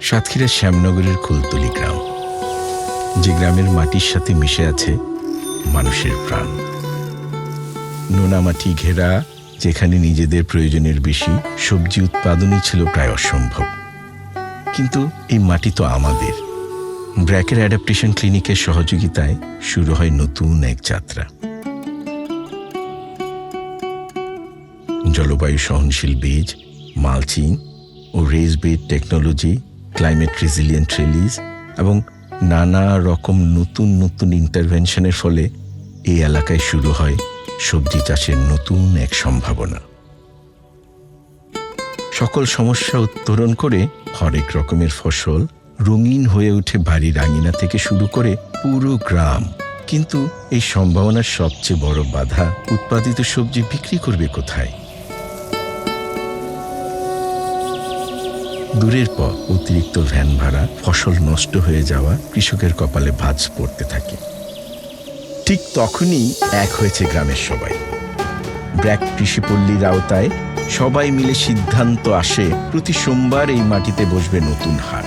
সাতক্ষীরার শ্যামনগরের কুলতলি গ্রাম, যে গ্রামের মাটির সাথে মিশে আছে মানুষের প্রাণ। নোনা মাটি ঘেরা, যেখানে নিজেদের প্রয়োজনের বেশি সবজি উৎপাদনই ছিল প্রায় অসম্ভব। কিন্তু এই মাটি তো আমাদের। ব্র্যাকের অ্যাডাপ্টেশন ক্লিনিকের সহযোগিতায় শুরু হয় নতুন এক যাত্রা। জলবায়ু সহনশীল বীজ, মালচিং ও raised bed technology, climate resilient trellis এবং নানা রকম নতুন নতুন ইন্টারভেনশনের ফলে এই এলাকায় শুরু হয় সবজি চাষের নতুন এক সম্ভাবনা। সকল সমস্যা উত্তরণ করে হরেক রকমের ফসল রঙিন হয়ে ওঠে বাড়ির আঙিনা থেকে শুরু করে পুরো গ্রাম। কিন্তু এই সম্ভাবনার সবচেয়ে বড় বাধা, উৎপাদিত সবজি বিক্রি করবে কোথায়? দূরের পর অতিরিক্ত ভ্যান ভাড়া, ফসল নষ্ট হয়ে যাওয়া, কৃষকের কপালে ভাঁজ পড়তে থাকে। ঠিক তখনই এক হয়েছে গ্রামের সবাই। ব্র্যাক কৃষিপল্লীর আওতায় সবাই মিলে সিদ্ধান্ত আসে, প্রতি সোমবার এই মাটিতে বসবে নতুন হাট।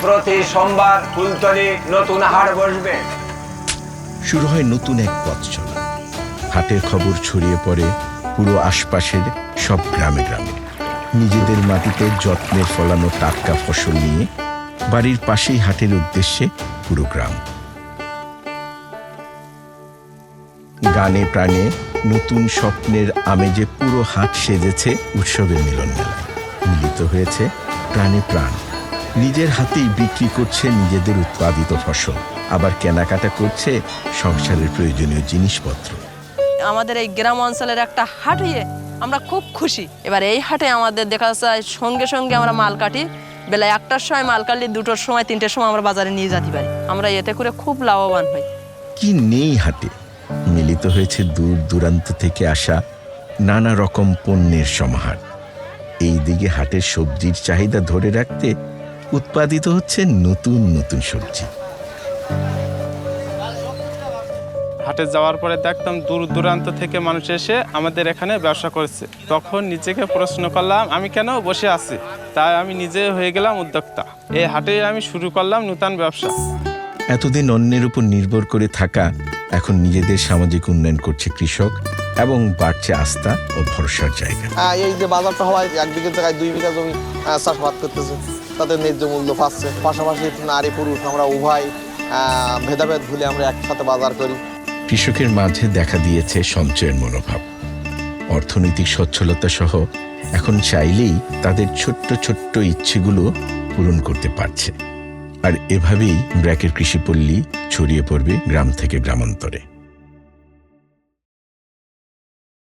প্রতি সোমবার কুলতলি নতুন হাট বসবে। শুরু হয় নতুন এক পথ চলা। হাটের খবর ছড়িয়ে পড়ে পুরো আশপাশের সব গ্রামে গ্রামে। নিজেদের মাটিতে যত্নের ফলানো টাটকা ফসল নিয়ে বাড়ির পাশেই হাটের উদ্দেশ্যে পুরো গ্রাম। গানে প্রাণে নতুন স্বপ্নের আমেজে পুরো হাট সেজেছে উৎসবের মিলন মেলায়। মিলিত হয়েছে প্রাণে প্রাণ। নিজের হাতেই বিক্রি করছে নিজেদের উৎপাদিত ফসল, আবার কেনাকাটা করছে সংসারের প্রয়োজনীয় জিনিসপত্র। আমাদের এই গ্রাম অঞ্চলের একটা হাট হয়ে আমরা খুব খুশি। এবার এই হাটে আমাদের দেখা যায় সঙ্গে সঙ্গে আমরা মাল কাটি, বেলা 1টার সময় মাল কাটলে 2টোর সময় 3টের সময় আমরা বাজারে নিয়ে যেতে পারি। আমরা এতে করে খুব লাভবান হই। কি নেই হাটে? মিলিত হয়েছে দূর দূরান্ত থেকে আসা নানা রকম পণ্যের সমাহার। এই দিকে হাটের সবজির চাহিদা ধরে রাখতে উৎপাদিত হচ্ছে নতুন নতুন সবজি। হাটে যাওয়ার পরে দেখতাম দূর দূরান্ত থেকে মানুষ এসে আমাদের এখানে ব্যবসা করছে। তখন নিজেকে প্রশ্ন করলাম, আমি কেন বসে আছি? তাই আমি নিজে হয়ে গেলাম উদ্যোক্তা। এই হাটে আমি শুরু করলাম নতুন ব্যবসা। এতদিন অন্যের উপর নির্ভর করে থাকা এখন নিজেদের সামাজিক উন্নয়ন করছে কৃষক, এবং বাড়ছে আস্থা ও ভরসার জায়গা। এই যে বাজারটা হওয়ায় 1 বিঘা জায়গায় 2 বিঘা জমি চাষাবাদ করতেছে, তাদের ন্যায্য মূল্য পাচ্ছে। পাশাপাশি নারী পুরুষ আমরা উভয় ভেদাভেদ ভুলে আমরা একসাথে বাজার করি। কৃষকের মাঝে দেখা দিয়েছে সঞ্চয়ের মনোভাব। অর্থনৈতিক সচ্ছলতা সহ এখন চাইলেই তাদের ছোট্ট ছোট্ট ইচ্ছেগুলো পূরণ করতে পারছে। আর এভাবেই ব্র্যাকের কৃষিপল্লী ছড়িয়ে পড়বে গ্রাম থেকে গ্রামান্তরে।